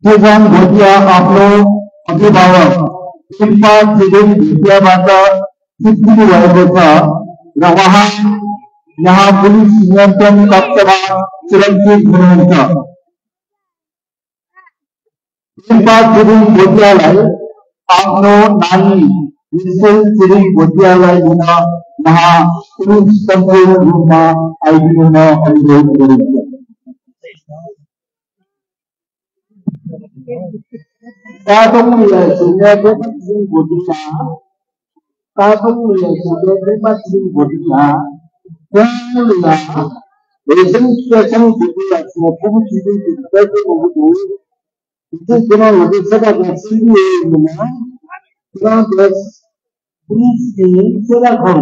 Tejan Bhotia Aplo Abhibawa Silpa Sirin Bhotia Bata Sikhi Vayagota Rawaha यहाँ police नियंत्रण कक्षवा सुरक्षित बनाएगा। शिल्पा सिरिंग भोटियालाई आफ्नो नानी मिसेल सिरिंग भोटियालाई यहाँ पुलिस संपूर्ण रूपमा आइदिन अनुरोध गरिन्छ। काठमाडौँ सुन्याको सिरिंग भोटिया काठमाडौँ सिरिंग Bhotia Recent situation people smoking cigarette because of it is going to be said that please say that from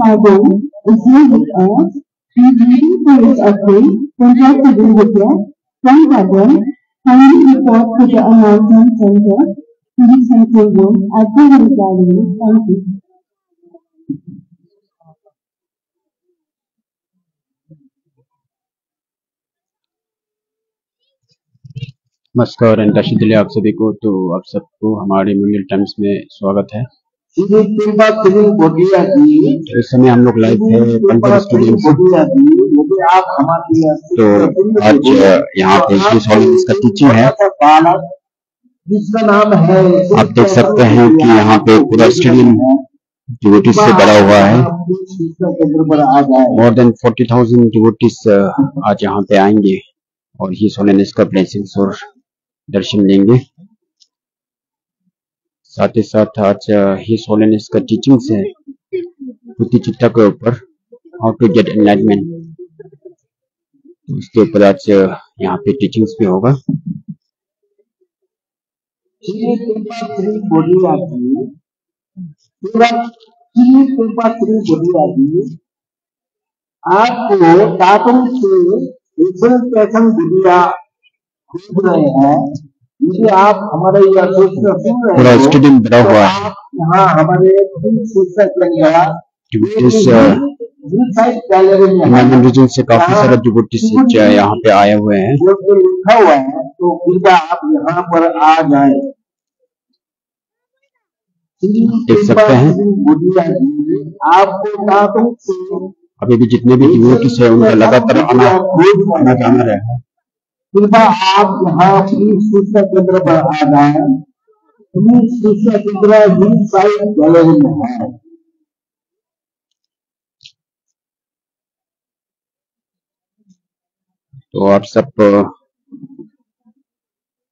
Saigon is here with us. He is waiting for his update. Contacted with us from Saigon. Kindly report to the announcement center, Police Central Room at the Gallery. Thank you. नमस्कार दर्शक दिले आप सभी को। तो आप सबको हमारे मंगल टाइम्स में स्वागत है। तो इस समय हम लोग लाइव है पंजाब स्टूडियो से। तो आज यहाँ पे इसका टीचिंग है। आप देख सकते हैं कि यहाँ पे पूरा स्टेडियम डिवोटीज से भरा हुआ है। मोर देन 40,000 डिवोटीज आज यहाँ पे आएंगे और ही सोलेनेस का ब्लेसिंग्स और दर्शन लेंगे। साथ ही साथ आज ही सोलेनेस का टीचिंग्स है पुति चिट्टा के ऊपर, हाउ टू गेट एनलाइटमेंट। उसके ऊपर आज यहाँ पे टीचिंग्स भी होगा। आपको टाटम से पैसन गुड़िया घूम रहे हैं। यदि आप हमारे पूरा स्टेडियम भरा हुआ है। यहाँ हमारे हिमालयन रीजन से काफी सारे डिवोटीज यहाँ पे आए हुए हैं। लिखा हुआ है, तो कृपया आप यहाँ पर आ जाए। देख सकते हैं आपको टाटम से अभी भी जितने भी डिवोटीज है उनका लगातार आना जाना रहेगा। कृपया आप यहाँ पुलिस सूचना केंद्र पर आ जाए। पुलिस सूचना केंद्र हिल साइड गैलरी में है। तो आप सब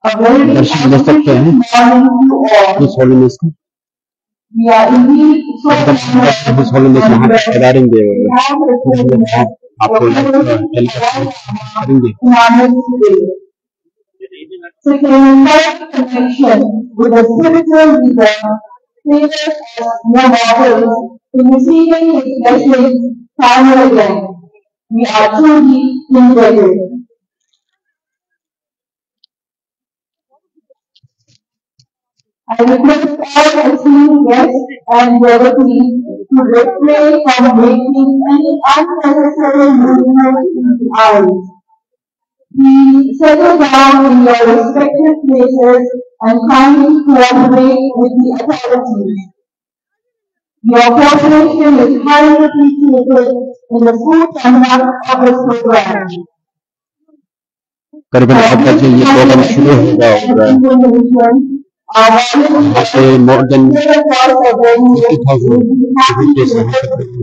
दर्शन ले सकते हैं इस होलीनेस का। इस होलीनेस यहाँ पे करेंगे आपको करेंगे। Connection with the spiritual leader, favors us more models in receiving his blessings time and again. We are truly indebted. I request all esteemed guests and devotees to refrain from making any unnecessary movement in the aisles. Please settle down in your respective places and kindly cooperate with the authorities. Your cooperation is highly appreciated in the full conduct of this program. करीबन 8 बजे ये programme शुरू होगा और more than 50,000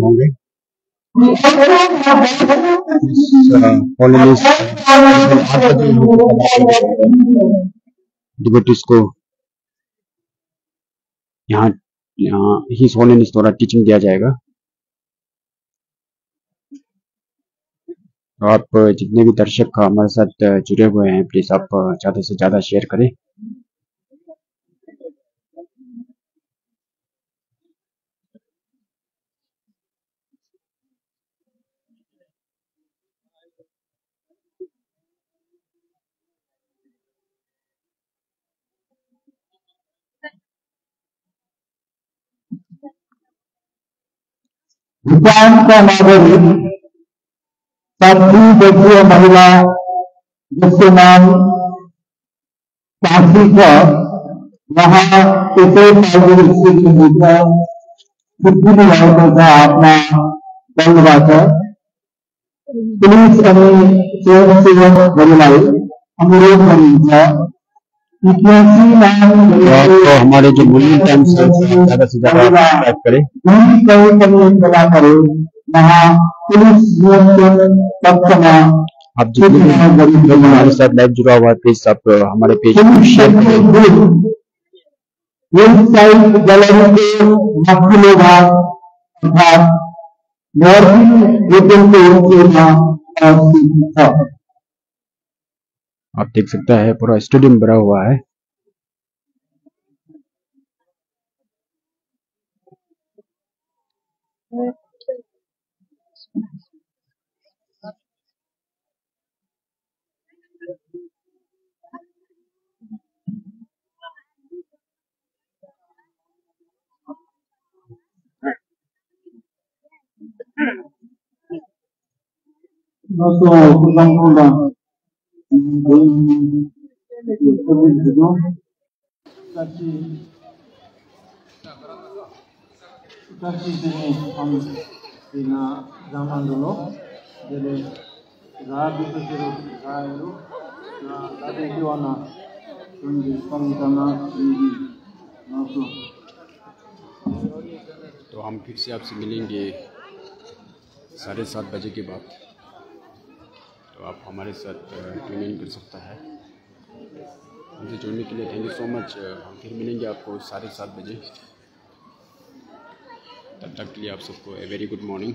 होंगे। Devotees को यहाँ ही holiness द्वारा टीचिंग दिया जाएगा। तो आप जितने भी दर्शक हमारे साथ जुड़े हुए हैं प्लीज आप ज्यादा से ज्यादा शेयर करें। भूटान का नागरिक 7वीं वर्षीय महिला जिसके नाम काशी का वहां पिछले साल कितनी औरतों का अपना दल बांटा पुलिस અને स्वयंसेवक महिलाएं अनुरोध करी था तो हमारे जो बोलिंग टाइम से ज़्यादा से ज़्यादा टाइप करें। बना करे वहाँ पुलिस आप जितने भी हमारे साथ लाइव जुड़ा हुआ है प्लीज आप हमारे पेज को शेयर करें। आप देख सकते हैं पूरा स्टेडियम भरा हुआ है। Kasih sini kami dina zaman dulu, jadi rabi itu rayu, nah tadi itu anak tunjuk kami sana ini masuk. तो हम फिर से आपसे मिलेंगे 7:30 बजे के बाद, तो आप हमारे साथ ट्यून इन कर सकता है। हमसे जुड़ने के लिए थैंक यू सो मच। हम फिर मिलेंगे आपको 7:30 बजे। तब तक के लिए आप सबको ए वेरी गुड मॉर्निंग।